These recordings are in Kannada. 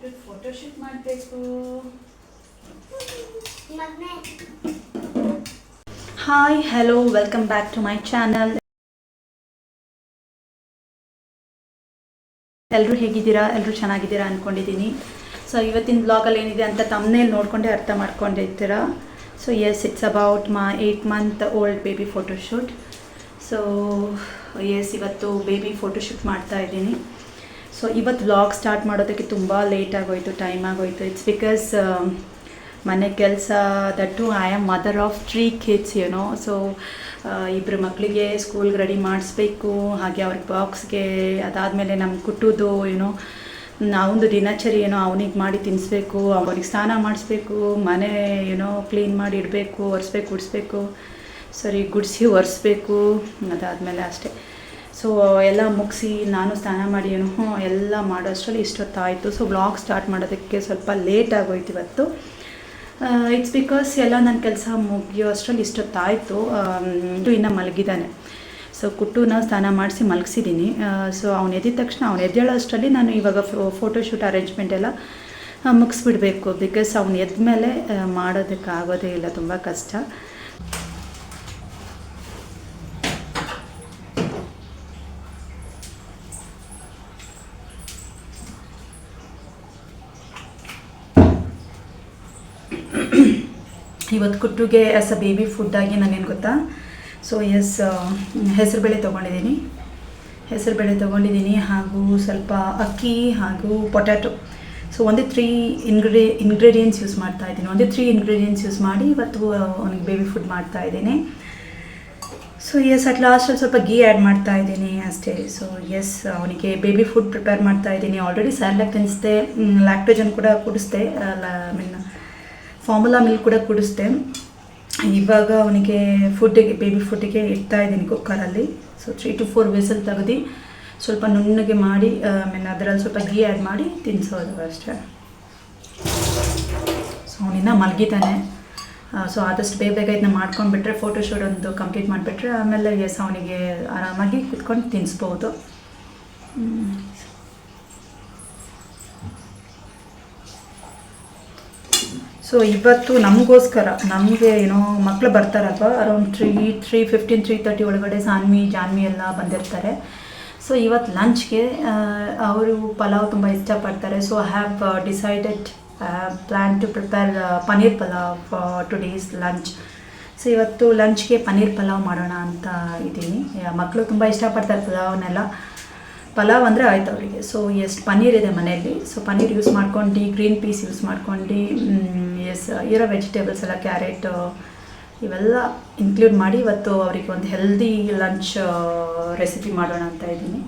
ಫೋಟೋಶೂಟ್ ಮಾಡಬೇಕು. Hi hello welcome back to my channel. ಎಲ್ಲರೂ ಹೇಗಿದ್ದೀರಾ? ಎಲ್ಲರೂ ಚೆನ್ನಾಗಿದ್ದೀರಾ ಅಂದ್ಕೊಂಡಿದ್ದೀನಿ. ಸೊ ಇವತ್ತಿನ ಬ್ಲಾಗಲ್ಲಿ ಏನಿದೆ ಅಂತ ತಮ್ಮನೇಲಿ ನೋಡಿಕೊಂಡೇ ಅರ್ಥ ಮಾಡ್ಕೊಂಡಿರ್ತೀರಾ. So yes, it's about my 8 month old baby photoshoot. So yes, ಇವತ್ತು ಬೇಬಿ ಫೋಟೋಶೂಟ್ ಮಾಡ್ತಾ ಇದ್ದೀನಿ. ಸೊ ಇವತ್ತು ವ್ಲಾಗ್ ಸ್ಟಾರ್ಟ್ ಮಾಡೋದಕ್ಕೆ ತುಂಬ ಲೇಟ್ ಆಗೋಯಿತು, ಟೈಮ್ ಆಗೋಯಿತು. ಇಟ್ಸ್ ಬಿಕಾಸ್ ಮನೆ ಕೆಲಸ, that I am mother of 3 kids ಏನೋ. ಸೊ ಇಬ್ಬರು ಮಕ್ಕಳಿಗೆ ಸ್ಕೂಲ್ಗೆ ರೆಡಿ ಮಾಡಿಸ್ಬೇಕು, ಹಾಗೆ ಅವ್ರಿಗೆ ಬಾಕ್ಸ್ಗೆ, ಅದಾದಮೇಲೆ ನಮ್ಮ ಕುಟ್ಟೋದು ಏನೋ, ನಾವೊಂದು ದಿನಚರಿ ಏನೋ ಅವನಿಗೆ ಮಾಡಿ ತಿನ್ನಿಸ್ಬೇಕು, ಅವನಿಗೆ ಸ್ನಾನ ಮಾಡಿಸ್ಬೇಕು, ಮನೆ ಏನೋ ಕ್ಲೀನ್ ಮಾಡಿ ಇಡಬೇಕು, ಒರೆಸ್ಬೇಕು, ಗುಡಿಸ್ಬೇಕು, ಸರಿ ಗುಡಿಸಿ ಒರೆಸ್ಬೇಕು, ಅದಾದಮೇಲೆ ಅಷ್ಟೇ. ಸೊ ಎಲ್ಲ ಮುಗಿಸಿ ನಾನು ಸ್ನಾನ ಮಾಡಿ ಏನೋ ಎಲ್ಲ ಮಾಡೋ ಅಷ್ಟರಲ್ಲಿ ಇಷ್ಟೊತ್ತಾಯಿತು. ಸೊ ವ್ಲಾಗ್ ಸ್ಟಾರ್ಟ್ ಮಾಡೋದಕ್ಕೆ ಸ್ವಲ್ಪ ಲೇಟ್ ಆಗೋಯ್ತು ಇವತ್ತು. ಇಟ್ಸ್ ಬಿಕಾಸ್ ಎಲ್ಲ ನನ್ನ ಕೆಲಸ ಮುಗಿಯೋ ಅಷ್ಟರಲ್ಲಿ ಇಷ್ಟೊತ್ತಾಯಿತು. ಇನ್ನೂ ಮಲಗಿದ್ದಾನೆ. ಸೊ ಕುಟ್ಟುನ ಸ್ನಾನ ಮಾಡಿಸಿ ಮಲಗಿಸಿದ್ದೀನಿ. ಸೊ ಅವ್ನು ಎದ್ದಿದ ತಕ್ಷಣ ಅವ್ನು ಎದ್ದೇಳೋ ಅಷ್ಟರಲ್ಲಿ ನಾನು ಇವಾಗ ಫೋಟೋಶೂಟ್ ಅರೇಂಜ್ಮೆಂಟ್ ಎಲ್ಲ ಮುಗಿಸ್ಬಿಡ್ಬೇಕು. ಬಿಕಾಸ್ ಅವ್ನು ಎದ್ದ ಮೇಲೆ ಮಾಡೋದಕ್ಕಾಗೋದೇ ಇಲ್ಲ, ತುಂಬ ಕಷ್ಟ. ಇವತ್ತು ಕುಟ್ಟುಗೆ ಆ್ಯಸ್ ಅ ಬೇಬಿ ಫುಡ್ಡಾಗಿ ನಾನೇನು ಗೊತ್ತಾ, ಸೊ ಎಸ್, ಹೆಸರುಬೇಳೆ ತೊಗೊಂಡಿದ್ದೀನಿ, ಹಾಗೂ ಸ್ವಲ್ಪ ಅಕ್ಕಿ ಹಾಗೂ ಪೊಟ್ಯಾಟೊ. ಸೊ ಒಂದೇ 3 ಇಂಗ್ರೀಡಿಯೆಂಟ್ಸ್ ಯೂಸ್ ಯೂಸ್ ಮಾಡಿ ಇವತ್ತು ಅವನಿಗೆ ಬೇಬಿ ಫುಡ್ ಮಾಡ್ತಾಯಿದ್ದೀನಿ. ಸೊ ಎಸ್, ಅಟ್ ಲಾಸ್ಟಲ್ಲಿ ಸ್ವಲ್ಪ ಗೀ ಆ್ಯಡ್ ಮಾಡ್ತಾಯಿದ್ದೀನಿ ಅಷ್ಟೇ. ಸೊ ಎಸ್, ಅವನಿಗೆ ಬೇಬಿ ಫುಡ್ ಪ್ರಿಪೇರ್ ಮಾಡ್ತಾಯಿದ್ದೀನಿ. ಆಲ್ರೆಡಿ ಸ್ಯಾರ್ಲಾಕ್ ತಿನ್ನಿಸ್ದೆ, ಲ್ಯಾಕ್ಟೋಜನ್ ಕೂಡ ಕುಡಿಸ್ದೆ, ಫಾರ್ಮುಲಾ ಮಿಲ್ಕ್ ಕೂಡ ಕುಡಿಸ್ದೆ. ಇವಾಗ ಅವನಿಗೆ ಬೇಬಿ ಫುಡ್ಡಿಗೆ ಇಡ್ತಾಯಿದ್ದೀನಿ ಕುಕ್ಕರಲ್ಲಿ. ಸೊ 3 to 4 ವಿಸಲ್ ತೆಗೆದು ಸ್ವಲ್ಪ ನುಣ್ಣಗೆ ಮಾಡಿ, ಆಮೇಲೆ ಅದರಲ್ಲಿ ಸ್ವಲ್ಪ ಗೀ ಆ್ಯಡ್ ಮಾಡಿ ತಿನ್ನಿಸೋದು ಅಷ್ಟೇ. ಸೊ ಅವನಿನ್ನ ಮಲಗಿದ್ದಾನೆ. ಸೊ ಆದಷ್ಟು ಬೇಗ ಇದನ್ನ ಮಾಡ್ಕೊಂಡ್ಬಿಟ್ರೆ, ಫೋಟೋಶೂಟ್ ಒಂದು ಕಂಪ್ಲೀಟ್ ಮಾಡಿಬಿಟ್ರೆ ಆಮೇಲೆ ಎಸ್, ಅವನಿಗೆ ಆರಾಮಾಗಿ ಕುತ್ಕೊಂಡು ತಿನ್ನಿಸ್ಬೋದು. ಸೊ ಇವತ್ತು ನಮಗೋಸ್ಕರ, ನಮಗೆ ಏನೋ ಮಕ್ಕಳು ಬರ್ತಾರಲ್ವ, ಅರೌಂಡ್ 3:15, 3:30 ಒಳಗಡೆ ಜಾನ್ವಿ ಎಲ್ಲ ಬಂದಿರ್ತಾರೆ. ಸೊ ಇವತ್ತು ಲಂಚ್ಗೆ ಅವರು ಪಲಾವ್ ತುಂಬ ಇಷ್ಟಪಡ್ತಾರೆ. So I have decided plan to prepare paneer pulao for today's lunch. So ಇವತ್ತು ಲಂಚ್ಗೆ ಪನ್ನೀರ್ ಪಲಾವ್ ಮಾಡೋಣ ಅಂತ ಇದ್ದೀನಿ. ಮಕ್ಕಳು ತುಂಬ ಇಷ್ಟಪಡ್ತಾರೆ ಪಲಾವ್ನೆಲ್ಲ. ಪಲಾವ್ ಅಂದರೆ ಆಯ್ತು ಅವರಿಗೆ. ಸೊ ಎಷ್ಟು ಪನ್ನೀರ್ ಇದೆ ಮನೆಯಲ್ಲಿ, ಸೊ ಪನ್ನೀರ್ ಯೂಸ್ ಮಾಡ್ಕೊಂಡು, ಗ್ರೀನ್ ಪೀಸ್ ಯೂಸ್ ಮಾಡ್ಕೊಂಡು, ಎಸ್, ಇರೋ ವೆಜಿಟೇಬಲ್ಸ್ ಎಲ್ಲ, ಕ್ಯಾರೆಟ್ ಇವೆಲ್ಲ ಇನ್ಕ್ಲೂಡ್ ಮಾಡಿ ಇವತ್ತು ಅವರಿಗೆ ಒಂದು ಹೆಲ್ದಿ ಲಂಚ್ ರೆಸಿಪಿ ಮಾಡೋಣ ಅಂತ ಇದ್ದೀನಿ.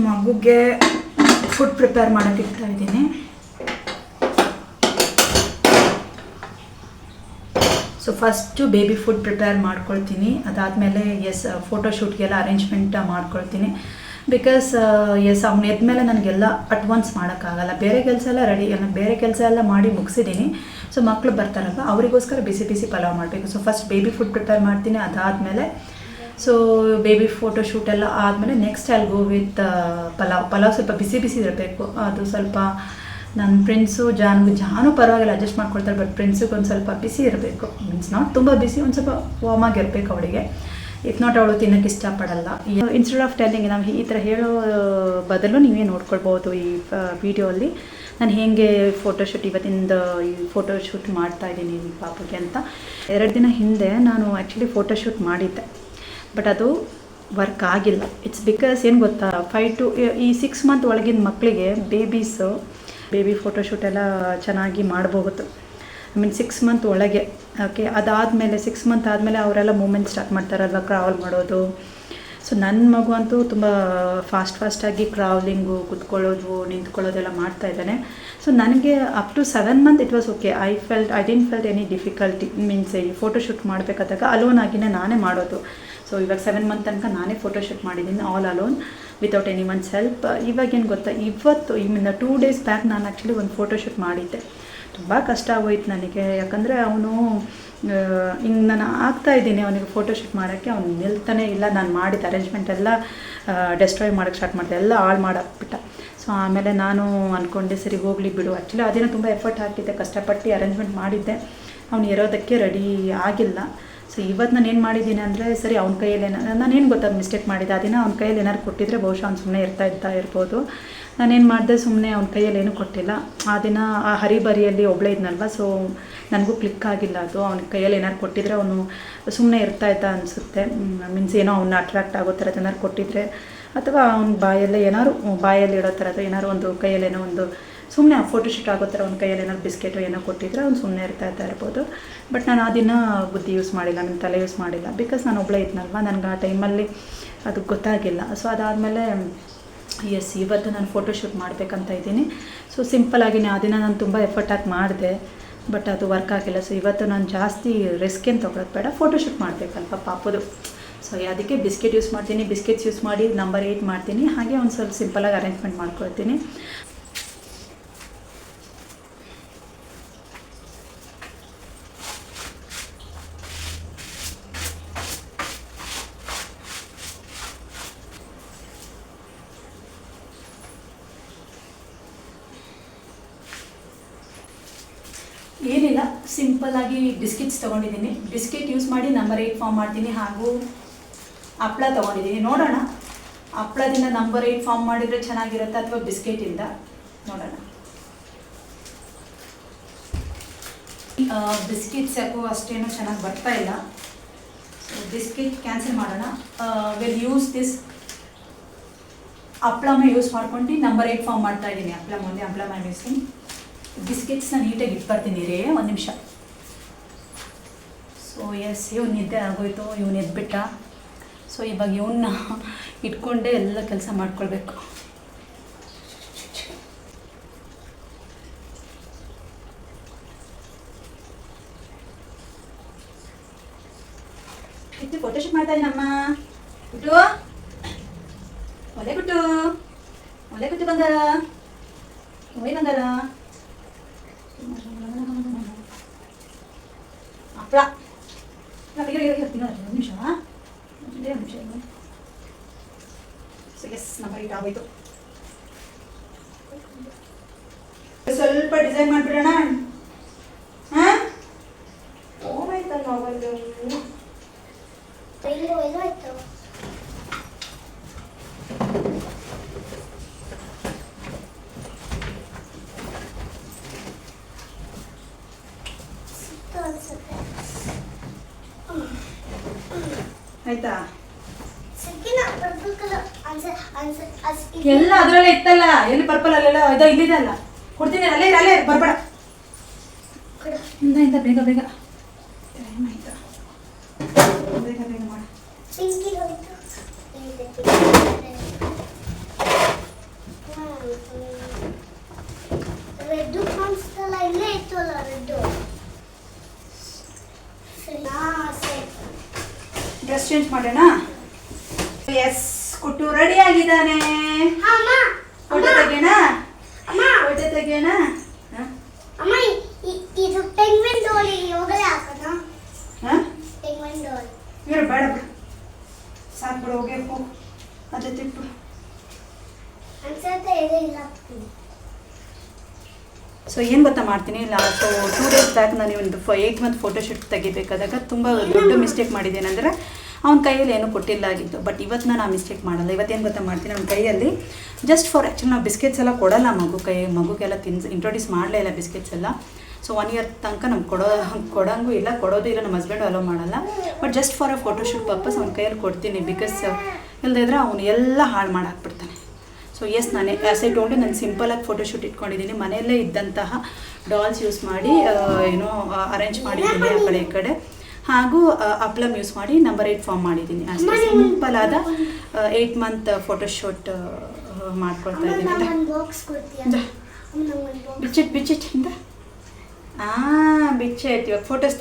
ಮಗುಗೆ ಫುಡ್ ಪ್ರಿಪೇರ್ ಮಾಡೋಕ್ಕೆ ಇಡ್ತಾ ಇದ್ದೀನಿ. So first baby food prepare ಮಾಡ್ಕೊಳ್ತೀನಿ. ಅದಾದಮೇಲೆ ಎಸ್, ಫೋಟೋಶೂಟ್ಗೆಲ್ಲ ಅರೇಂಜ್ಮೆಂಟ್ ಮಾಡ್ಕೊಳ್ತೀನಿ. ಬಿಕಾಸ್ ಎಸ್, ಅವ್ನು ಎದ್ಮೇಲೆ ನನಗೆಲ್ಲ ಅಟ್ ಒನ್ಸ್ ಮಾಡೋಕ್ಕಾಗಲ್ಲ. ಬೇರೆ ಕೆಲಸ ಎಲ್ಲ ಮಾಡಿ ಮುಗಿಸಿದ್ದೀನಿ. ಸೊ ಮಕ್ಕಳು ಬರ್ತಾರಲ್ವ, ಅವರಿಗೋಸ್ಕರ ಬಿಸಿ ಪಲಾವ್ ಮಾಡಬೇಕು. So first baby food prepare ಮಾಡ್ತೀನಿ. ಅದಾದಮೇಲೆ ಸೊ ಬೇಬಿ ಫೋಟೋಶೂಟ್ ಎಲ್ಲ ಆದಮೇಲೆ next I will go with pulao ಸ್ವಲ್ಪ ಬಿಸಿ ಇರಬೇಕು. ಅದು ಸ್ವಲ್ಪ ನನ್ನ ಫ್ರೆಂಡ್ಸು ಜಾನು ಪರವಾಗಿಲ್ಲ, ಅಡ್ಜಸ್ಟ್ ಮಾಡ್ಕೊಳ್ತಾರೆ. ಬಟ್ ಫ್ರೆಂಡ್ಸಿಗೆ ಒಂದು ಸ್ವಲ್ಪ ಬಿಸಿ ಇರಬೇಕು. ಮೀನ್ಸ್ ನಾಟ್ ತುಂಬ ಬಿಸಿ, ಒಂದು ಸ್ವಲ್ಪ ವಾರ್ಮ್ ಆಗಿರಬೇಕು ಅವಳಿಗೆ. ಇಫ್ ನಾಟ್ ಅವಳು ತಿನ್ನೋಕ್ಕೆ ಇಷ್ಟಪಡಲ್ಲ. ಇನ್ಸ್ಟೆಡ್ ಆಫ್ ಟೆಲ್ಲಿಂಗ್, ನಾವು ಈ ಥರ ಹೇಳೋ ಬದಲು ನೀವೇ ನೋಡ್ಕೊಳ್ಬೋದು ಈ ವಿಡಿಯೋಲ್ಲಿ ನಾನು ಹೇಗೆ ಈ ಫೋಟೋಶೂಟ್ ಮಾಡ್ತಾಯಿದ್ದೀನಿ ಈ ಪಾಪಗೆ ಅಂತ. 2 ದಿನ ಹಿಂದೆ ನಾನು ಆ್ಯಕ್ಚುಲಿ ಫೋಟೋಶೂಟ್ ಮಾಡಿದ್ದೆ, ಬಟ್ ಅದು ವರ್ಕ್ ಆಗಿಲ್ಲ. ಇಟ್ಸ್ ಬಿಕಾಸ್ ಏನು ಗೊತ್ತಾ, 5 to 6 month ಒಳಗಿನ ಮಕ್ಕಳಿಗೆ ಬೇಬಿ ಫೋಟೋಶೂಟ್ ಎಲ್ಲ ಚೆನ್ನಾಗಿ ಮಾಡಬಹುದು. ಐ ಮೀನ್ 6 month ಒಳಗೆ. ಓಕೆ, ಅದಾದಮೇಲೆ 6 month ಆದಮೇಲೆ ಅವರೆಲ್ಲ ಮೂಮೆಂಟ್ ಸ್ಟಾರ್ಟ್ ಮಾಡ್ತಾರಲ್ವ, ಕ್ರಾವಲ್ ಮಾಡೋದು. ಸೊ ನನ್ನ ಮಗು ಅಂತೂ ತುಂಬ ಫಾಸ್ಟಾಗಿ ಕ್ರಾವ್ಲಿಂಗು, ಕುತ್ಕೊಳ್ಳೋದು, ನಿಂತ್ಕೊಳ್ಳೋದೆಲ್ಲ ಮಾಡ್ತಾಯಿದ್ದಾನೆ. ಸೊ ನನಗೆ up to 7 month it was okay. I didn't felt any difficulty. Means ಈ ಫೋಟೋಶೂಟ್ ಮಾಡಬೇಕಾದಾಗ ಅಲೋನ್ ಆಗಿನೇ ನಾನೇ ಮಾಡೋದು. ಸೊ ಇವಾಗ 7 month ತನಕ ನಾನೇ ಫೋಟೋಶೂಟ್ ಮಾಡಿದ್ದೀನಿ, all alone, without any once help. ಇವಾಗೇನು ಗೊತ್ತಾ, ಇವತ್ತು 2 days ಬ್ಯಾಕ್ ನಾನು ಆ್ಯಕ್ಚುಲಿ ಒಂದು ಫೋಟೋಶೂಟ್ ಮಾಡಿದ್ದೆ. ತುಂಬ ಕಷ್ಟ ಆಗೋಯ್ತು ನನಗೆ. ಯಾಕಂದರೆ ಅವನು ಹಿಂಗೆ ನಾನು ಆಗ್ತಾಯಿದ್ದೀನಿ ಅವನಿಗೆ ಫೋಟೋಶೂಟ್ ಮಾಡೋಕ್ಕೆ, ಅವ್ನು ನಿಲ್ತಾನೆ ಇಲ್ಲ. ನಾನು ಮಾಡಿದ ಅರೇಂಜ್ಮೆಂಟ್ ಎಲ್ಲ ಡೆಸ್ಟ್ರಾಯ್ ಮಾಡೋಕ್ಕೆ ಸ್ಟಾರ್ಟ್ ಮಾಡಿದೆ, ಎಲ್ಲ ಹಾಳು ಮಾಡಾಕ್ಬಿಟ್ಟ. ಸೊ ಸೊ ಆಮೇಲೆ ನಾನು ಅಂದ್ಕೊಂಡೆ ಸರಿ ಹೋಗಲಿ ಬಿಡು. ಆ್ಯಕ್ಚುಲಿ ಆ ದಿನ ತುಂಬ ಎಫರ್ಟ್ ಹಾಕಿದ್ದೆ, ಕಷ್ಟಪಟ್ಟು ಅರೇಂಜ್ಮೆಂಟ್ ಮಾಡಿದ್ದೆ. ಅವ್ನು ಇರೋದಕ್ಕೆ ರೆಡಿ ಆಗಿಲ್ಲ. ಸೊ ಇವತ್ತು ನಾನು ಏನು ಮಾಡಿದ್ದೀನಿ ಅಂದರೆ ಸರಿ ಅವ್ನ ಕೈಯಲ್ಲಿ ನಾನೇನು ಗೊತ್ತಾಗ ಮಿಸ್ಟೇಕ್ ಮಾಡಿದ್ದೆ. ಆ ದಿನ ಅವ್ನ ಕೈಯಲ್ಲಿ ಏನಾದ್ರು ಕೊಟ್ಟಿದ್ರೆ ಬಹುಶಃ ಅವ್ನು ಸುಮ್ಮನೆ ಇರ್ಬೋದು. ನಾನೇನು ಮಾಡಿದೆ, ಸುಮ್ಮನೆ ಅವ್ನ ಕೈಯಲ್ಲಿ ಏನೂ ಕೊಟ್ಟಿಲ್ಲ. ಆ ದಿನ ಆ ಹರಿಬರಿಯಲ್ಲಿ ಒಬ್ಬಳೇ ಇದ್ನಲ್ವ, ಸೊ ನನಗೂ ಕ್ಲಿಕ್ ಆಗಿಲ್ಲ ಅದು. ಅವ್ನ ಕೈಯಲ್ಲಿ ಏನಾದ್ರು ಕೊಟ್ಟಿದ್ರೆ ಅವನು ಸುಮ್ಮನೆ ಇದ್ದ ಅನಿಸುತ್ತೆ. ಮೀನ್ಸ್ ಏನೋ ಅವ್ನ ಅಟ್ರಾಕ್ಟ್ ಆಗೋ ಥರದ್ದು ಏನಾದ್ರು ಕೊಟ್ಟಿದ್ರೆ, ಅಥವಾ ಅವ್ನ ಬಾಯಲ್ಲಿ ಇಡೋ ಥರದ್ದು ಏನಾದ್ರು ಒಂದು ಕೈಯಲ್ಲೇನೋ ಒಂದು ಸುಮ್ಮನೆ ಫೋಟೋಶೂಟ್ ಆಗೋ ಥರ ಒಂದು ಕೈಯಲ್ಲಿ ಏನಾದ್ರು ಬಿಸ್ಕೆಟು ಏನೋ ಕೊಟ್ಟಿದ್ರೆ ಅವ್ನು ಸುಮ್ಮನೆ ಇರ್ಬೋದು. ಬಟ್ ನಾನು ಆ ದಿನ ಬುದ್ಧಿ ಯೂಸ್ ಮಾಡಿಲ್ಲ, ನನ್ನ ತಲೆ ಯೂಸ್ ಮಾಡಿಲ್ಲ. ಬಿಕಾಸ್ ನಾನು ಒಬ್ಬಳೇ ಇದ್ನಲ್ವ, ನನಗೆ ಆ ಟೈಮಲ್ಲಿ ಅದು ಗೊತ್ತಾಗಿಲ್ಲ. ಸೊ ಅದಾದಮೇಲೆ ಇವತ್ತು ನಾನು ಫೋಟೋಶೂಟ್ ಮಾಡಬೇಕಂತ ಇದ್ದೀನಿ. ಸೊ ಸಿಂಪಲ್ಲಾಗಿನೇ ಆ ದಿನ ನಾನು ತುಂಬ ಎಫರ್ಟ್ ಹಾಕಿ ಮಾಡಿದೆ, ಬಟ್ ಅದು ವರ್ಕ್ ಆಗಿಲ್ಲ. ಸೊ ಇವತ್ತು ನಾನು ಜಾಸ್ತಿ ರಿಸ್ಕ್ ಏನು ತೊಗೊಳೋದು ಬೇಡ, ಫೋಟೋಶೂಟ್ ಮಾಡಬೇಕಲ್ಪ ಪಾಪದು. ಸೊ ಅದಕ್ಕೆ ಬಿಸ್ಕೆಟ್ ಯೂಸ್ ಮಾಡ್ತೀನಿ. ಬಿಸ್ಕೆಟ್ಸ್ ಯೂಸ್ ಮಾಡಿ ನಂಬರ್ 8 ಮಾಡ್ತೀನಿ. ಹಾಗೆ ಒಂದು ಸ್ವಲ್ಪ ಸಿಂಪಲಾಗಿ ಅರೇಂಜ್ಮೆಂಟ್ ಮಾಡ್ಕೊಳ್ತೀನಿ. ಏನಿಲ್ಲ, ಸಿಂಪಲ್ಲಾಗಿ ಬಿಸ್ಕೆಟ್ಸ್ ತೊಗೊಂಡಿದ್ದೀನಿ. ಬಿಸ್ಕೆಟ್ ಯೂಸ್ ಮಾಡಿ ನಂಬರ್ 8 ಫಾರ್ಮ್ ಮಾಡ್ತೀನಿ. ಹಾಗೂ ಹಪ್ಪಳ ತೊಗೊಂಡಿದ್ದೀನಿ. ನೋಡೋಣ ಹಪ್ಪಳದಿಂದ ನಂಬರ್ 8 ಫಾರ್ಮ್ ಮಾಡಿದರೆ ಚೆನ್ನಾಗಿರುತ್ತೆ ಅಥವಾ ಬಿಸ್ಕೆಟಿಂದ ನೋಡೋಣ. ಬಿಸ್ಕೆಟ್ಸ್ ಯಾಕೋ ಅಷ್ಟೇನೂ ಚೆನ್ನಾಗಿ ಬರ್ತಾ ಇಲ್ಲ. ಸೊ ಬಿಸ್ಕೆಟ್ ಕ್ಯಾನ್ಸಲ್ ಮಾಡೋಣ. ವಿಲ್ ಯೂಸ್ ದಿಸ್ ಹಪ್ಪಳಮ್ಮ ಯೂಸ್ ಮಾಡ್ಕೊಂಡು ನಂಬರ್ 8 ಫಾರ್ಮ್ ಮಾಡ್ತಾ ಇದ್ದೀನಿ. ಹಪ್ಪಳಮ್ಮ ಯೂಸಿಂಗ್ ಬಿಸ್ಕೆಟ್ಸ್ನ ನೀಟಾಗಿ ಇಟ್ಬರ್ತೀನಿ ರೀ, ಒಂದು ನಿಮಿಷ. ಸೊ ಇವ್ನು ನಿದ್ದೆ ಆಗೋಯ್ತು, ಇವ್ನು ಎದ್ಬಿಟ್ಟ. ಸೊ ಇವಾಗ ಇವನ್ನ ಇಟ್ಕೊಂಡೇ ಎಲ್ಲ ಕೆಲಸ ಮಾಡ್ಕೊಳ್ಬೇಕು. ಫೋಟೋಶೂಟ್ ಮಾಡ್ತಾ ಇದ್ದೀನಮ್ಮ. ಗುಟ್ಟು ಒಲೆ ಗುಟ್ಟು ಬಂಗಾರ, ಓಯ್ ಬಂಗಾರ. ಹಪ್ಪಳ ಒಂದು ನಿಮಿಷ. ಸೊ ನಂಬರ್ 8 ಆಗೋಯ್ತು. ಸ್ವಲ್ಪ ಡಿಸೈನ್ ಮಾಡಿಬಿಡೋಣ. ಹಾಂ ಹೋಗಾಯ್ತಲ್ಲ ಅವತ್ತು ಆಯ್ತಾ? ಎಲ್ಲ ಅದರಲ್ಲೇ ಇತ್ತಲ್ಲ, ಎಲ್ಲಿ ಪರ್ಪಲ್ ಅಲ್ಲೆಲ್ಲ ಇದೋ ಇಲ್ಲಿದೆ ಅಲ್ಲ, ಕೊಡ್ತೀನಿ. ಅಲ್ಲೇ ಬರ್ಬೇಡ. ಇಂದ ಬೇಗ ಟೈಮ್ ಆಯ್ತಾ? ಬೇಗ ಮಾಡ. ರೆಡ್ ಕಾಣಿಸ್ತಲ್ಲ, ಇಲ್ಲೇ ಇತ್ತಲ್ಲ ರೆಡ್. ಡ್ರೆಸ್ ಚೇಂಜ್ ಮಾಡೋಣ. ಎಸ್, ಕುಟ್ಟು ರೆಡಿ ಆಗಿದ್ದಾನೆ. ಫೋಟೋ ತೆಗೆಯೋಣ. ಅಮ್ಮ ಇದು ಪೆಂಗ್ವಿನ್ ಡೋಲ್ ಹೋಗಲೇ ಹಾಕೋಣ. ಪೆಂಗ್ವಿನ್ ಡೋಲ್ ಇವ್ರು ಬೇಡ ಬಿಡು, ಸಾಕು ಬಿಡು, ಹೋಗು ಅದೇ ತಿಟ್ಟು ಅನ್ಸತ್ತೆ ಇಲ್ಲ. ಸೊ ಏನು ಗೊತ್ತಾ ಮಾಡ್ತೀನಿ, ಲಾಸ್ಟ್ 2 ಡೇಸ್ ಬ್ಯಾಕ್ ನಾನು ಒಂದು 8 ಮಂತ್ ಫೋಟೋಶೂಟ್ ತೆಗಿಬೇಕಾದಾಗ ತುಂಬ ದೊಡ್ಡ ಮಿಸ್ಟೇಕ್ ಮಾಡಿದ್ದೇನೆಂದರೆ ಅವ್ನ ಕೈಯಲ್ಲಿ ಏನೂ ಕೊಟ್ಟಿಲ್ಲ ಆಗಿತ್ತು. ಬಟ್ ಇವತ್ತು ನಾನು ಆ ಮಿಸ್ಟೇಕ್ ಮಾಡಲ್ಲ. ಇವತ್ತೇನು ಗೊತ್ತಾ ಮಾಡ್ತೀನಿ, ಅವ್ನ ಕೈಯಲ್ಲಿ ಜಸ್ಟ್ ಫಾರ್ ಆ್ಯಕ್ಚುಲಿ ನಾವು ಬಿಸ್ಕೆಟ್ಸ್ ಎಲ್ಲ ಕೊಡೋಲ್ಲ ಮಗುಗೆಲ್ಲ ಇಂಟ್ರೊಡ್ಯೂಸ್ ಮಾಡಲೇ ಇಲ್ಲ ಬಿಸ್ಕೆಟ್ಸ್ ಎಲ್ಲ. ಸೊ 1 ಇಯರ್ ತನಕ ನಮ್ಗೆ ಕೊಡೋಂಗೂ ಇಲ್ಲ, ಕೊಡೋದು ಇಲ್ಲ, ನಮ್ಮ ಹಸ್ಬೆಂಡು ಅಲೋ ಮಾಡಲ್ಲ. But just for a photoshoot purpose ಅವ್ನ ಕೈಯಲ್ಲಿ ಕೊಡ್ತೀನಿ. ಬಿಕಾಸ್ ಇಲ್ಲದಿದ್ರೆ ಅವನು ಎಲ್ಲ ಹಾಳು ಮಾಡಾಕ್ಬಿಡ್ತಾನೆ. ಸೊ ನಾನೇ ಆ್ಯಸ್ ಐ ಟೋಲ್ಡು ನಾನು ಸಿಂಪಲಾಗಿ ಫೋಟೋಶೂಟ್ ಇಟ್ಕೊಂಡಿದ್ದೀನಿ. ಮನೆಯಲ್ಲೇ ಇದ್ದಂತಹ ಡಾಲ್ಸ್ ಯೂಸ್ ಮಾಡಿ ಅರೇಂಜ್ ಮಾಡಿದ್ದೀನಿ ಆ ಕಡೆ ಈ ಕಡೆ. ಹಾಗೂ ಹಪ್ಳಮ್ ಯೂಸ್ ಮಾಡಿ ನಂಬರ್ 8 ಫಾರ್ಮ್ ಮಾಡಿದ್ದೀನಿ. ಅಷ್ಟೇ ಸಿಂಪಲಾದ 8 ಮಂತ್ ಫೋಟೋಶೂಟ್ ಮಾಡ್ಕೊಳ್ತಾ ಇದ್ದೀನಿ. ಬಿಚ್ಚಿಟ್ ಇಂದ ಬಿಚ್ಚೈತಿ. ಇವಾಗ ಫೋಟೋಸ್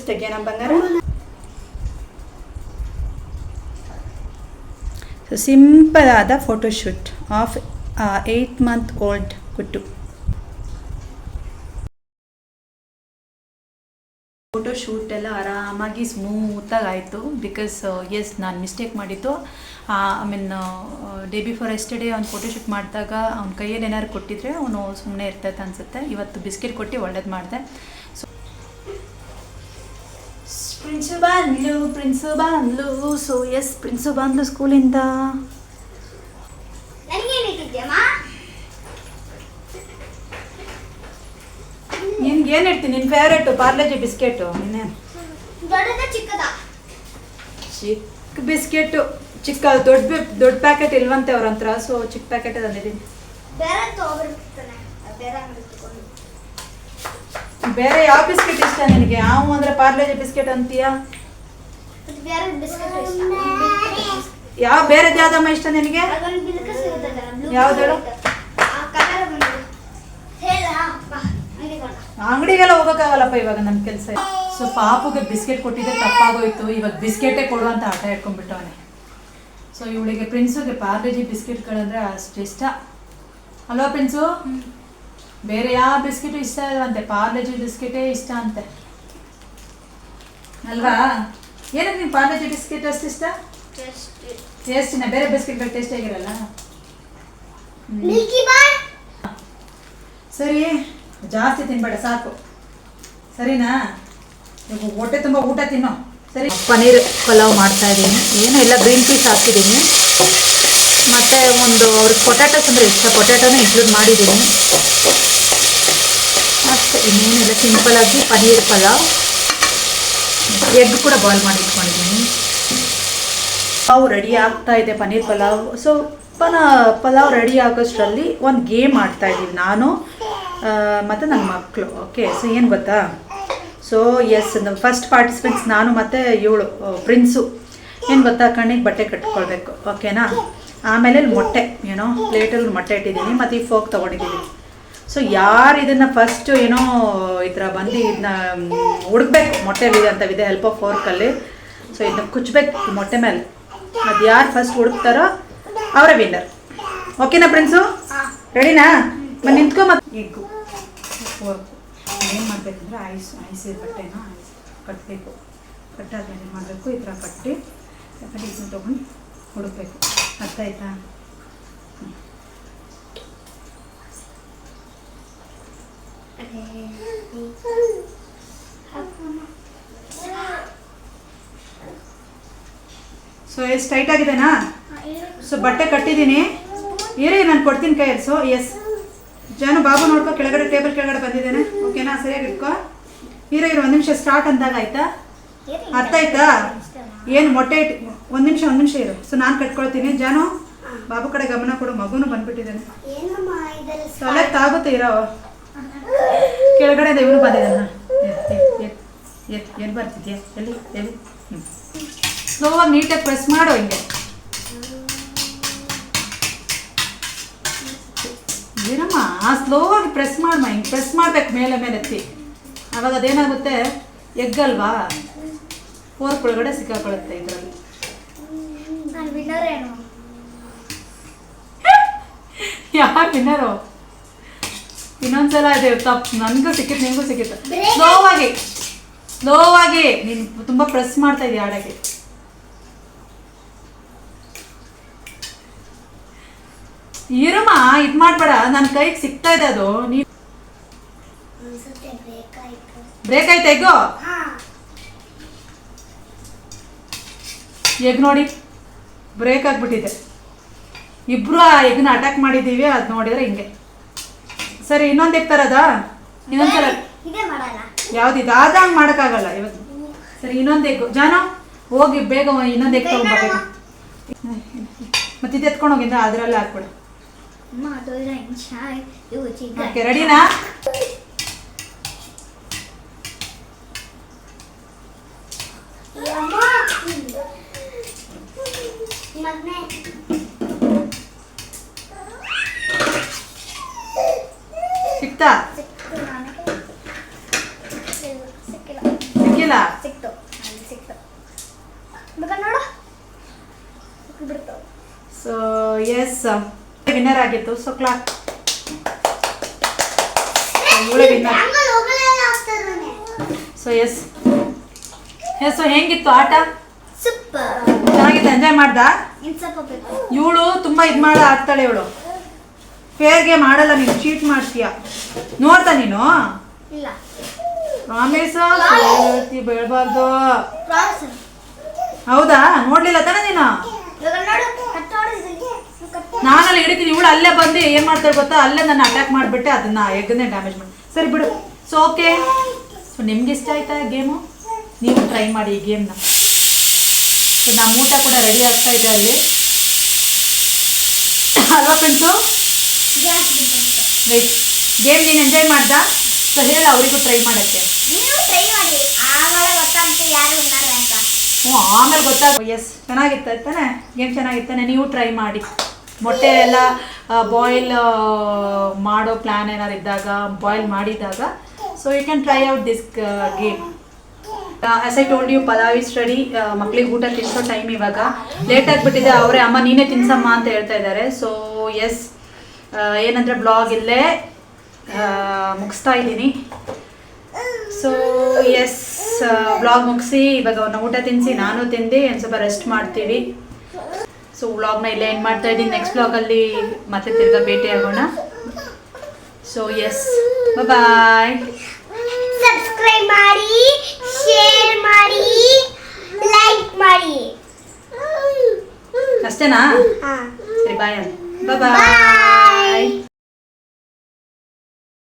ತೆಗಿಯೋಣ ಬಂಗಾರ. ಸೊ ಸಿಂಪಲಾದ ಫೋಟೋಶೂಟ್ ಆಫ್ 8 ಮಂತ್ ಓಲ್ಡ್ ಕುಟ್ಟು. ಫೋಟೋ ಶೂಟ್ ಎಲ್ಲ ಆರಾಮಾಗಿ ಸ್ಮೂತಾಗಿ ಆಯಿತು. ಬಿಕಾಸ್ ಎಸ್ ನಾನು ಮಿಸ್ಟೇಕ್ ಮಾಡಿದ್ದು. I mean day before yesterday ಅವ್ನು ಫೋಟೋ ಶೂಟ್ ಮಾಡಿದಾಗ ಅವ್ನ ಕೈಯಲ್ಲಿ ಏನಾದ್ರು ಕೊಟ್ಟಿದ್ರೆ ಅವನು ಸುಮ್ಮನೆ ಇರ್ತೈತೆ ಅನಿಸುತ್ತೆ. ಇವತ್ತು ಬಿಸ್ಕೆಟ್ ಕೊಟ್ಟು ಒಳ್ಳೇದು ಮಾಡಿದೆ. ಸೊ ಪ್ರಿನ್ಸು ಬಂದ್ಲು. ಸೊ ಎಸ್ ಪ್ರಿನ್ಸು ಬಂದ್ಲು ಸ್ಕೂಲಿಂದ. ನಿನ್ಗೆ ಏನು ಇಡ್ತೀನಿ? ನಿನ್ನ ಫೇವ್ರೇಟು ಪಾರ್ಲೆಜಿ ಬಿಸ್ಕೆಟು. ಇನ್ನೇನು ಚಿಕ್ಕ ಬಿಸ್ಕೆಟು, ಚಿಕ್ಕ ದೊಡ್ಡ ಪ್ಯಾಕೆಟ್ ಇಲ್ವಂತೆ ಅವ್ರ ಹತ್ರ. ಸೊ ಚಿಕ್ಕ ಪ್ಯಾಕೆಟ್ ತಂದಿದ್ದೀನಿ. ಬೇರೆ ಯಾವ ಬಿಸ್ಕೆಟ್ ಇಷ್ಟ ನಿನಗೆ? ಯಾವ ಅಂದ್ರೆ ಪಾರ್ಲೆಜಿ ಬಿಸ್ಕೆಟ್ ಅಂತೀಯ? ಯಾವ ಬೇರೆದು ಯಾವ್ದಮ್ಮ ಇಷ್ಟ ನಿನಗೆ? ಯಾವ್ದು? ಅಂಗಡಿಗೆಲ್ಲ ಹೋಗೋಕ್ಕಾಗಲ್ಲಪ್ಪ ಇವಾಗ ನನ್ನ ಕೆಲಸ. ಸೊ ಪಾಪುಗೆ ಬಿಸ್ಕೆಟ್ ಕೊಟ್ಟಿದ್ದೆ ತಪ್ಪಾಗೋಯ್ತು. ಇವಾಗ ಬಿಸ್ಕೆಟೇ ಕೊಡು ಅಂತ ಆಟ ಇಟ್ಕೊಂಡ್ಬಿಟ್ಟವನೆ. ಸೊ ಇವಳಿಗೆ ಪ್ರಿನ್ಸುಗೆ ಪಾರ್ಲೆಜಿ ಬಿಸ್ಕೆಟ್ಗಳಂದ್ರೆ ಅಷ್ಟು ಇಷ್ಟ ಅಲ್ವಾ ಪ್ರಿನ್ಸು? ಬೇರೆ ಯಾವ ಬಿಸ್ಕೆಟು ಇಷ್ಟ ಇಲ್ವಂತೆ, ಪಾರ್ಲೆಜಿ ಬಿಸ್ಕೆಟೇ ಇಷ್ಟ ಅಂತೆ ಅಲ್ವಾ? ಏನಕ್ಕೆ ನೀನು ಪಾರ್ಲೆಜಿ ಬಿಸ್ಕೆಟ್ ಅಷ್ಟು ಇಷ್ಟ? ಟೇಸ್ಟಿನ ಬೇರೆ ಬಿಸ್ಕೆಟ್ಗಳು ಟೇಸ್ಟ್ ಆಗಿರಲ್ಲ. ಸರಿ ಜಾಸ್ತಿ ತಿನ್ಬೇಡ, ಸಾಕು ಸರಿನಾ? ಈಗ ಹೊಟ್ಟೆ ತುಂಬ ಊಟ ತಿನ್ನೋ. ಸರಿ, ಪನ್ನೀರ್ ಪಲಾವ್ ಮಾಡ್ತಾ ಇದ್ದೀನಿ. ಏನೂ ಇಲ್ಲ, ಗ್ರೀನ್ ಪೀಸ್ ಹಾಕಿದ್ದೀನಿ. ಮತ್ತು ಒಂದು ಅವ್ರಿಗೆ ಪೊಟ್ಯಾಟೋಸ್ ಅಂದರೆ ಇಷ್ಟ, ಪೊಟ್ಯಾಟೋನ ಇನ್ಕ್ಲೂಡ್ ಮಾಡಿದ್ದೀನಿ ಅಷ್ಟೇ. ಇನ್ನೇನಿಲ್ಲ, ಸಿಂಪಲಾಗಿ ಪನ್ನೀರ್ ಪಲಾವ್. ಎಗ್ ಕೂಡ ಬಾಯ್ಲ್ ಮಾಡಿ ಇಟ್ಕೊಂಡಿದ್ದೀನಿ. ಪಲಾವ್ ರೆಡಿ ಆಗ್ತಾ ಇದೆ, ಪನ್ನೀರ್ ಪಲಾವ್. ಸೊ ಪಲಾವ್ ರೆಡಿ ಆಗೋಷ್ಟರಲ್ಲಿ ಒಂದು ಗೇಮ್ ಆಡ್ತಾ ಇದ್ದೀವಿ ನಾನು ಮತ್ತು ನನ್ನ ಮಕ್ಕಳು. ಓಕೆ, ಸೊ ಏನು ಗೊತ್ತಾ? ಸೊ ಎಸ್, ಫಸ್ಟ್ ಪಾರ್ಟಿಸಿಪೆಂಟ್ಸ್ ನಾನು ಮತ್ತು ಇವಳು ಪ್ರಿನ್ಸು. ಏನು ಗೊತ್ತಾ, ಕಣ್ಣಿಗೆ ಬಟ್ಟೆ ಕಟ್ಕೊಳ್ಬೇಕು, ಓಕೆನಾ? ಆಮೇಲೆ ಮೊಟ್ಟೆ, ಏನೋ ಪ್ಲೇಟಲ್ಲಿ ಮೊಟ್ಟೆ ಇಟ್ಟಿದ್ದೀನಿ ಮತ್ತು ಈ ಫೋಕ್ ತೊಗೊಂಡಿದ್ದೀನಿ. ಸೊ ಯಾರು ಇದನ್ನು ಫಸ್ಟು ಏನೋ ಈ ಥರ ಬಂದು ಇದನ್ನ ಹುಡುಕ್ಬೇಕು, ಮೊಟ್ಟೆ ಅಂತ ವಿದೆ ಹೆಲ್ಪ್ ಆಫ್ ಫೋರ್ಕಲ್ಲಿ. ಸೊ ಇದನ್ನ ಕುಚ್ಚಬೇಕು ಮೊಟ್ಟೆ ಮೇಲೆ. ಅದು ಯಾರು ಫಸ್ಟ್ ಹುಡುಕ್ತಾರೋ ಅವರೇ ವಿನ್ನರ್. ಓಕೆನಾ ಪ್ರಿನ್ಸು? ರೆಡಿನಾ? ಮತ್ತೆ ನಿಂತ್ಕೊ. ಮತ್ತು ಎಗ್ಗು ಏನು ಮಾಡಬೇಕಂದ್ರೆ ಐಸಿದ ಬಟ್ಟೆನ ಕಟ್ಟಬೇಕು. ಕಟ್ಟಾದ್ಮೇಲೆ ಏನು ಮಾಡಬೇಕು, ಈ ಥರ ಕಟ್ಟಿ ಯಾಕಂದರೆ ಇದನ್ನ ತೊಗೊಂಡು ಹುಡುಕ್ಬೇಕು. ಅರ್ಥ ಆಯ್ತಾ? ಸೊ ಎಷ್ಟು ಟೈಟ್ ಆಗಿದೆನಾ? ಸೊ ಬಟ್ಟೆ ಕಟ್ಟಿದ್ದೀನಿ. ಇರಿ ನಾನು ಕೊಡ್ತೀನಿ ಕೈ. ಸೊ ಎಸ್ ಜಾನು, ಬಾಬು ನೋಡ್ಕೊ, ಕೆಳಗಡೆ ಟೇಬಲ್ ಕೆಳಗಡೆ ಬಂದಿದ್ದೇನೆ. ಓಕೆನಾ? ಸರಿಯಾಗಿ ಇಟ್ಕೊ. ಇರೋ ಒಂದು ನಿಮಿಷ ಸ್ಟಾರ್ಟ್ ಅಂದಾಗ ಆಯ್ತಾ? ಅರ್ಥ ಆಯ್ತಾ? ಏನು ಮೊಟ್ಟೆ ಇಟ್ಟು ಒಂದು ನಿಮಿಷ ಇರು. ಸೊ ನಾನು ಕಟ್ಕೊಳ್ತೀನಿ. ಜಾನು ಬಾಬು ಕಡೆ ಗಮನ ಕೊಡು, ಮಗುನು ಬಂದ್ಬಿಟ್ಟಿದ್ದಾನೆ. ತಲೆ ತಾಗುತ್ತೆ. ಇರೋ ಕೆಳಗಡೆ ಇವನು ಬಂದಿದ್ದಾನ. ಏನು ಬರ್ತಿದ್ಯಾ? ಎಲ್ಲಿ ಎಲ್ಲಿ? ಸ್ಲೋವಾಗಿ ನೀಟಾಗಿ ಪ್ರೆಸ್ ಮಾಡು. ಹಿಂಗೆ ಏನಮ್ಮ, ಸ್ಲೋವಾಗಿ ಪ್ರೆಸ್ ಮಾಡಮ್ಮ. ಹಿಂಗೆ ಪ್ರೆಸ್ ಮಾಡ್ಬೇಕು ಮೇಲೆ ಎತ್ತಿ. ಆವಾಗ ಅದೇನಾಗುತ್ತೆ, ಎಗ್ಗಲ್ವಾ, ಫೋರ್ಕ್ ಒಳಗಡೆ ಸಿಕ್ಕಾಕೊಳ್ಳುತ್ತೆ ಇದರಲ್ಲಿ. ಯಾರು ವಿನ್ನರು? ಇನ್ನೊಂದ್ಸಲ ಇದೆ ತಪ್ಪು. ನನಗೂ ಸಿಕ್ಕಿತ್ತು, ನಿಮಗೂ ಸಿಕ್ಕಿತ್ತು. ಸ್ಲೋವಾಗಿ ನೀನು ತುಂಬ ಪ್ರೆಸ್ ಮಾಡ್ತಾ ಇದೀಯ ಆಡೋಕ್ಕೆ. ಇರಮ್ಮ, ಇದು ಮಾಡಬೇಡ, ನನ್ನ ಕೈಗೆ ಸಿಗ್ತಾ ಇದೆ ಅದು. ನೀವು ಬ್ರೇಕ್ ಆಯ್ತು ಎಗ್ಗು. ಎಗ್ ನೋಡಿ ಬ್ರೇಕ್ ಆಗಿಬಿಟ್ಟಿದೆ. ಇಬ್ರು ಆ ಎಗ್ನ ಅಟ್ಯಾಕ್ ಮಾಡಿದ್ದೀವಿ. ಅದು ನೋಡಿದ್ರೆ ಹಿಂಗೆ. ಸರಿ, ಇನ್ನೊಂದು ಎಗ್ ತರದಾ? ಇನ್ನೊಂದ್ಸಲ ಯಾವ್ದಿದು? ಆದಂಗೆ ಮಾಡೋಕ್ಕಾಗಲ್ಲ ಇವತ್ತು. ಸರಿ, ಇನ್ನೊಂದು ಎಗ್. ಜಾನು ಹೋಗಿ ಬೇಗ ಇನ್ನೊಂದು ಎಗ್ ತಗೊಂಡ್ಬರ್ಬೇಕು. ಮತ್ತೆ ಇದು ಎತ್ಕೊಂಡು ಹೋಗಿದ್ದ ಅದರಲ್ಲೇ ಹಾಕ್ಬಿಡು. ಓಕೆ, ರೆಡಿನಾ? ಸಿಕ್ತಾ? ಸಿಕ್ಕಿಲ್ಲ? ಸೊ ಎಸ್, ವಿನ್ನರ್ ಆಗಿತ್ತು. ಸೊ ಕ್ಲಾಕ್ ಇವಳೇ ವಿನ್ನರ್. ಸೊ ಎಸ್ ಸೊ ಹೆಂಗಿತ್ತು ಆಟ? ಸೂಪರ್. ಚೆನ್ನಾಗಿತ್ತು, ಎಂಜಾಯ್ ಮಾಡ್ದ? ಇನ್ನು ಸ್ವಲ್ಪ ಬೇಕು. ಇವಳು ತುಂಬಾ ಇದು ಮಾಡ ಆಡ್ತಾಳೆ ಇವಳು. ಫೇರ್ ಗೇಮ್ ಆಡಲ್ಲ ನೀನು, ಚೀಟ್ ಮಾಡ್ತೀಯ. ನೋಡ್ತಾ ನೀನು? ಇಲ್ಲ. ಪ್ರಾಮಿಸ್ ಬೇಡಬಾರ್ದು. ಪ್ರಾಮಿಸ್. ಹೌದಾ? ನೋಡ್ಲಿಲ್ಲ ತಾನೇ ನೀನು? ಇವಾಗ ನೋಡು, ಕಟ್ ಹೊಡೆದಿದ್ದೀನಿ. ನಾನಲ್ಲಿ ಹಿಡಿತೀನಿ, ಇವಳು ಅಲ್ಲೇ ಬಂದು ಏನ್ ಮಾಡ್ತಾಳೆ ಗೊತ್ತಾ, ಅಲ್ಲೇ ನನ್ನ ಅಟ್ಯಾಕ್ ಮಾಡಿಬಿಟ್ಟೆ ಅದನ್ನ ಎಗ್ಗನ್ನೇ ಡ್ಯಾಮೇಜ್ ಮಾಡಿ. ಸರಿ ಬಿಡು. ಸೊ ಓಕೆ, ಸೊ ನಿಮ್ಗೆ ಇಷ್ಟ ಆಯ್ತಾ ಗೇಮು? ನೀವು ಟ್ರೈ ಮಾಡಿ ಈ ಗೇಮ್ನ. ಸೊ ನಮ್ಮ ಊಟ ಕೂಡ ರೆಡಿ ಆಗ್ತಾ ಇದೆ ಅಲ್ಲಿ ಅಲ್ವಾ ಫ್ರೆಂಡ್ಸು? ವೆಯ್ಟ್, ಗೇಮ್ ನೀನು ಎಂಜಾಯ್ ಮಾಡ್ದ? ಸೊ ಹೇಳ ಅವರಿಗೂ ಟ್ರೈ ಮಾಡೋಕ್ಕೆ. ನೀವು ಟ್ರೈ ಮಾಡಿ, ಆಮೇಲೆ ಗೊತ್ತಾಗ್ತದೆ ಯಾರು ಉಣ್ಣಾರೆ ಅಂತ. ಹ್ಞೂ, ಆಮೇಲೆ ಗೊತ್ತಾಗ. ಎಸ್, ಚೆನ್ನಾಗಿತ್ತು ತಾನೆ ಗೇಮ್, ಚೆನ್ನಾಗಿತ್ತಾನೆ. ನೀವು ಟ್ರೈ ಮಾಡಿ. ಮೊಟ್ಟೆ ಎಲ್ಲ ಬಾಯ್ಲ್ ಮಾಡೋ ಪ್ಲ್ಯಾನ್ ಏನಾರು ಇದ್ದಾಗ, ಬಾಯ್ಲ್ ಮಾಡಿದಾಗ, so you can try out this game. As I told you, pulao is ready. ಮಕ್ಳಿಗೆ ಊಟ ತಿನ್ಸೋ ಟೈಮ್ ಇವಾಗ. ಲೇಟ್ ಆಗಿಬಿಟ್ಟಿದೆ, ಅವರೇ ಅಮ್ಮ ನೀನೇ ತಿನ್ಸಮ್ಮ ಅಂತ ಹೇಳ್ತಾ ಇದ್ದಾರೆ. ಸೊ ಎಸ್, ಏನಂದರೆ ಬ್ಲಾಗ್ ಇಲ್ಲೇ ಮುಗಿಸ್ತಾ ಇದ್ದೀನಿ. ಸೊ ಎಸ್, ವ್ಲಾಗ್ ಮುಗಿಸಿ ಇವಾಗ ಅವ್ರನ್ನ ಊಟ ತಿನ್ನಿಸಿ ನಾನು ತಿಂದು ಒಂದು ಸ್ವಲ್ಪ ರೆಸ್ಟ್ ಮಾಡ್ತೀವಿ. ಸೊ ವ್ಲಾಗ್ನ ಇಲ್ಲೇ ಏನು ಮಾಡ್ತಾ ಇದ್ದೀನಿ. ನೆಕ್ಸ್ಟ್ ವ್ಲಾಗಲ್ಲಿ ಮತ್ತೆ ತಿರ್ಗಾ ಭೇಟಿ ಆಗೋಣ. ಸೊ ಎಸ್, ಬಾಯ್. ಸಬ್ಸ್ಕ್ರೈಬ್ ಮಾಡಿ, ಶೇರ್ ಮಾಡಿ, ಲೈಕ್ ಮಾಡಿ. ಅಷ್ಟೇನಾ? ಹಾಂ, ಸರಿ, ಬಾಯ್. ಬಾಯ್.